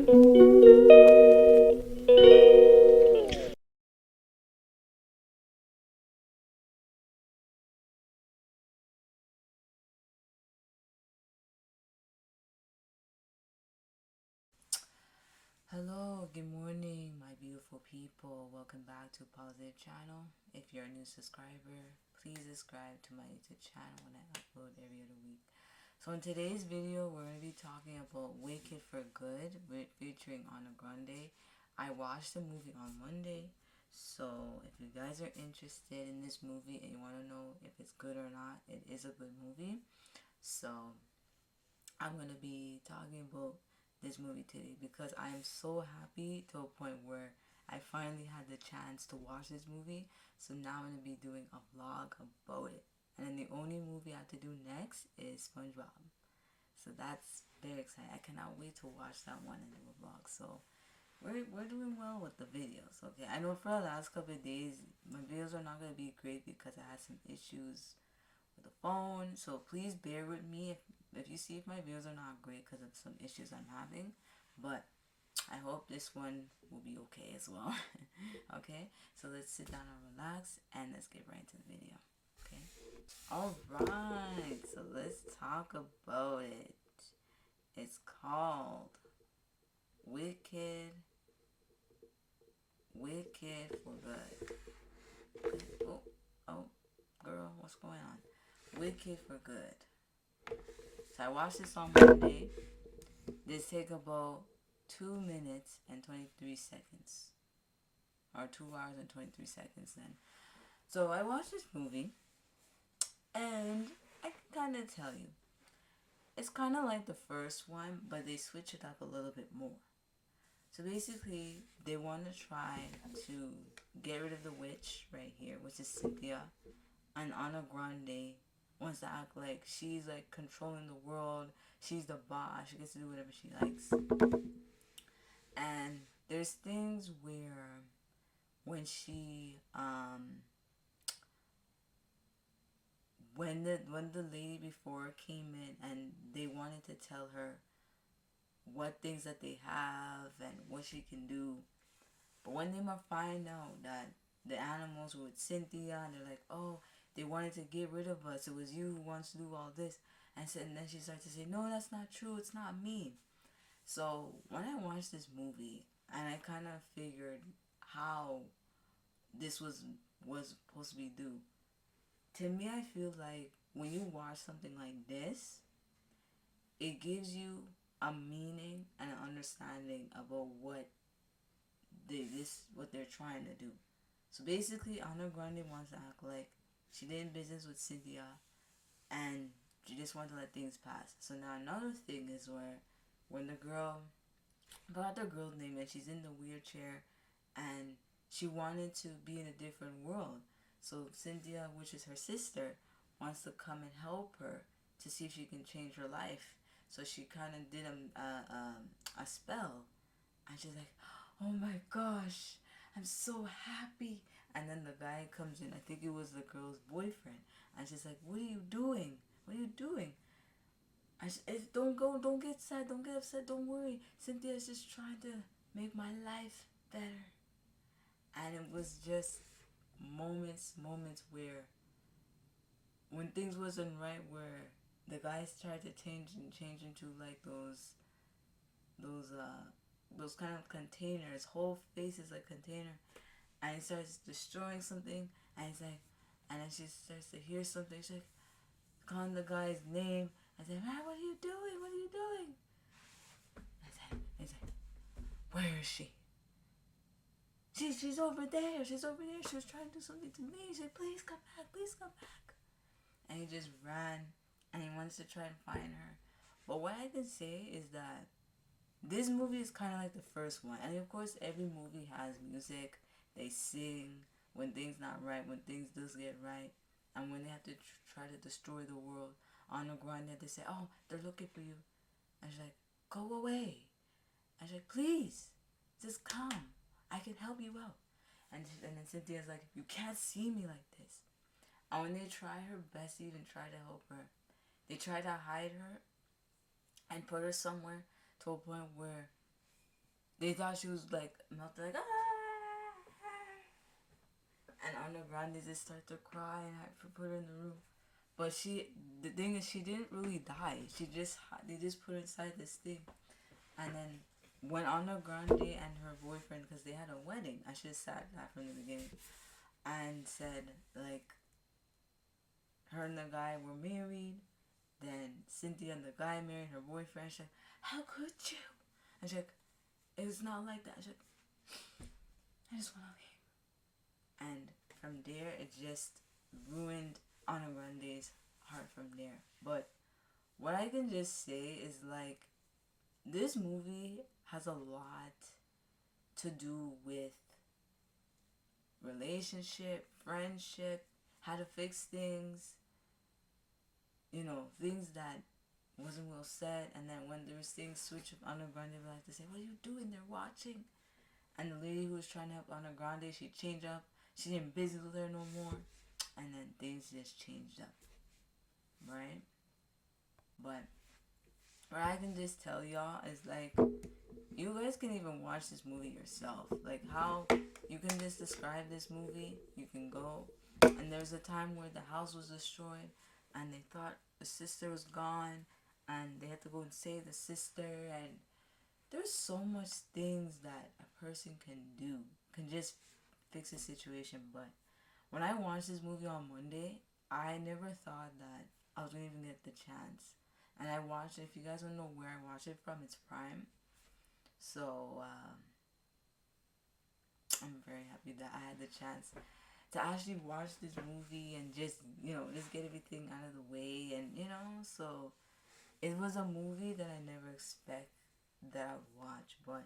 Hello, good morning, my beautiful people. Welcome back to Positive Channel. If you're a new subscriber, please subscribe to my YouTube channel when I upload every other week. So in today's video, we're going to be talking about Wicked for Good featuring Anna Grande. I watched the movie on Monday, so if you guys are interested in this movie and you want to know if it's good or not, it is a good movie. So I'm going to be talking about this movie today because I am so happy to a point where I finally had the chance to watch this movie. So now I'm going to be doing a vlog about it. And then the only movie I have to do next is SpongeBob. So that's very exciting. I cannot wait to watch that one and do a vlog. So we're doing well with the videos. Okay, I know for the last couple of days my videos are not going to be great because I had some issues with the phone. So please bear with me if you see if my videos are not great because of some issues I'm having. But I hope this one will be okay as well. Okay, so let's sit down and relax and let's get right into the video. Okay. Alright, so let's talk about it. It's called Wicked Wicked for Good. Okay. Oh, girl, what's going on? Wicked for Good. So I watched this on Monday. This take about 2 minutes and 23 seconds. Or 2 hours and 23 seconds then. So I watched this movie and I can kind of tell you. It's kind of like the first one, but they switch it up a little bit more. So basically, they want to try to get rid of the witch right here, which is Cynthia. And Anna Grande wants to act like she's like controlling the world. She's the boss. She gets to do whatever she likes. And there's things where when she when the lady before came in and they wanted to tell her what things that they have and what she can do, but when they might find out that the animals were with Cynthia and they're like, oh, they wanted to get rid of us, it was you who wants to do all this, and then she starts to say, no, that's not true, it's not me. So when I watched this movie and I kind of figured how this was supposed to be do, to me I feel like when you watch something like this, it gives you a meaning and an understanding about what they're trying to do. So basically, Anna Grande wants to act like she did in business with Cynthia, and she just wanted to let things pass. So now another thing is where when the girl, I forgot the girl's name, and she's in the wheelchair, and she wanted to be in a different world. So Cynthia, which is her sister, wants to come and help her to see if she can change her life. So she kind of did a spell, and she's like, oh my gosh, I'm so happy. And then the guy comes in, I think it was the girl's boyfriend, and she's like, what are you doing? What are you doing? Don't go, don't get sad, don't get upset, don't worry. Cynthia's just trying to make my life better. And it was just moments where when things wasn't right, where the guys tried to change into like those uh those kind of containers. Whole face is a container, and he starts destroying something, and he's like, and then she starts to hear something. She's like, calling the guy's name. I said, man, what are you doing? What are you doing? He's like, where is she? She's over there. She's over there. She was trying to do something to me. He said, please come back. Please come back. And he just ran, and he wants to try and find her. But what I can say is that this movie is kind of like the first one. And of course, every movie has music. They sing when things not right, when things does get right. And when they have to try to destroy the world. On the ground, they say, oh, they're looking for you. And she's like, go away. And she's like, please, just come. I can help you out. And then Cynthia's like, you can't see me like this. And when they try her best to even try to help her, they try to hide her and put her somewhere to a point where they thought she was like melted, like and Ariana Grande just started to cry and had to put her in the room. But the thing is, she didn't really die. They just put her inside this thing, and then when Ariana Grande and her boyfriend, because they had a wedding, I should have said that from the beginning, and said like her and the guy were married. Then Cynthia and the guy married her boyfriend. She's like, how could you? And she's like, it was not like that. She's like, I just want to leave. And from there, it just ruined Ariana Grande's heart from there. But what I can just say is like, this movie has a lot to do with relationship, friendship, how to fix things, you know, things that wasn't well said. And then when there was things switch up, Ariana Grande would like to say, what are you doing? They're watching. And the lady who was trying to help Ariana Grande, she changed up. She didn't busy with her no more. And then things just changed up. Right? But what I can just tell y'all is like, you guys can even watch this movie yourself. Like how you can just describe this movie. You can go, and there's a time where the house was destroyed and they thought the sister was gone and they had to go and save the sister, and there's so much things that a person can do, can just fix a situation. But when I watched this movie on Monday, I never thought that I was going to even get the chance. And I watched it. If you guys want to know where I watched it from, it's Prime. So I'm very happy that I had the chance to actually watch this movie and just, you know, just get everything out of the way. And, you know, so it was a movie that I never expect that I would watch. But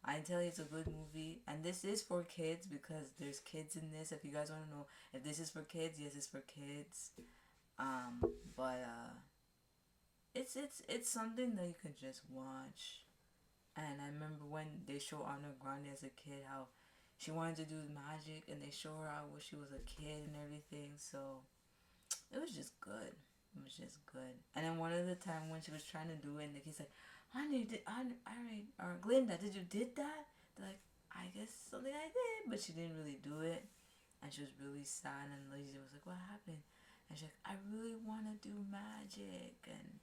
I tell you, it's a good movie. And this is for kids because there's kids in this. If you guys want to know if this is for kids, yes, it's for kids. But it's something that you can just watch. And I remember when they show Ariana Grande as a kid, how she wanted to do magic, and they show her how she was a kid and everything. So it was just good. It was just good. And then one of the time when she was trying to do it, and the kid's like, "Honey, or Glinda, did that?" They're like, "I guess something I did," but she didn't really do it, and she was really sad. And Lizzie was like, "What happened?" And she's like, "I really want to do magic," and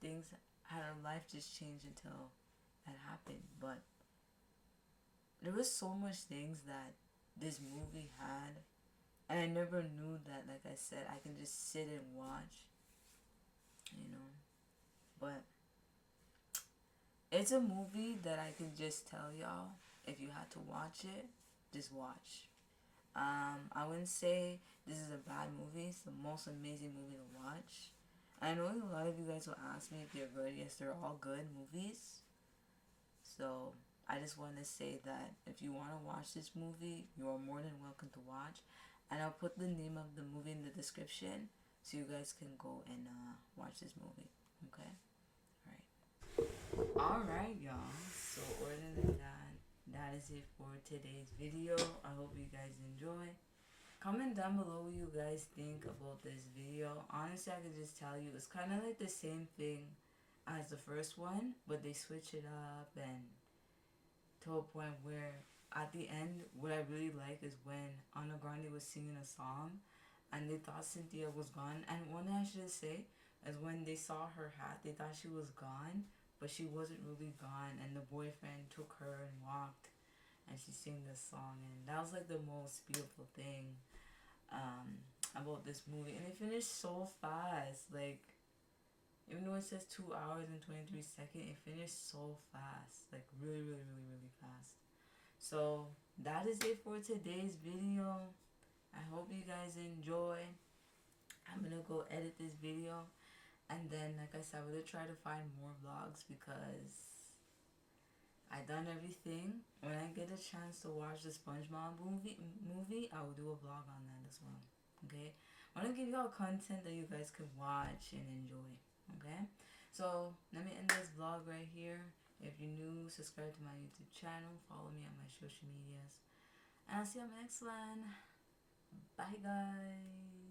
things. Her life just changed until that happened. But there was so much things that this movie had, and I never knew that. Like I said, I can just sit and watch, you know. But it's a movie that I can just tell y'all, if you had to watch it, just watch. I wouldn't say this is a bad movie. It's the most amazing movie to watch. I know a lot of you guys will ask me if they're good. Yes, they're all good movies. So I just want to say that if you want to watch this movie, you are more than welcome to watch. And I'll put the name of the movie in the description so you guys can go and watch this movie. Okay? Alright, y'all. So other than that, that is it for today's video. I hope you guys enjoy. Comment down below what you guys think about this video. Honestly, I can just tell you it's kind of like the same thing as the first one, but they switch it up and to a point where at the end, what I really like is when Ariana Grande was singing a song and they thought Cynthia was gone. And one thing I should say is when they saw her hat, they thought she was gone, but she wasn't really gone. And the boyfriend took her and walked and she sang this song. And that was like the most beautiful thing about this movie. And it finished so fast. Like, even though it says 2 hours and 23 seconds, it finished so fast. Like, really, really, really, really fast. So, that is it for today's video. I hope you guys enjoy. I'm gonna go edit this video. And then, like I said, I'm gonna try to find more vlogs because I done everything. When I get a chance to watch the SpongeBob movie, I will do a vlog on that as well. Okay? I want to give y'all content that you guys can watch and enjoy. Okay? So, let me end this vlog right here. If you're new, subscribe to my YouTube channel. Follow me on my social medias. And I'll see you on the next one. Bye, guys.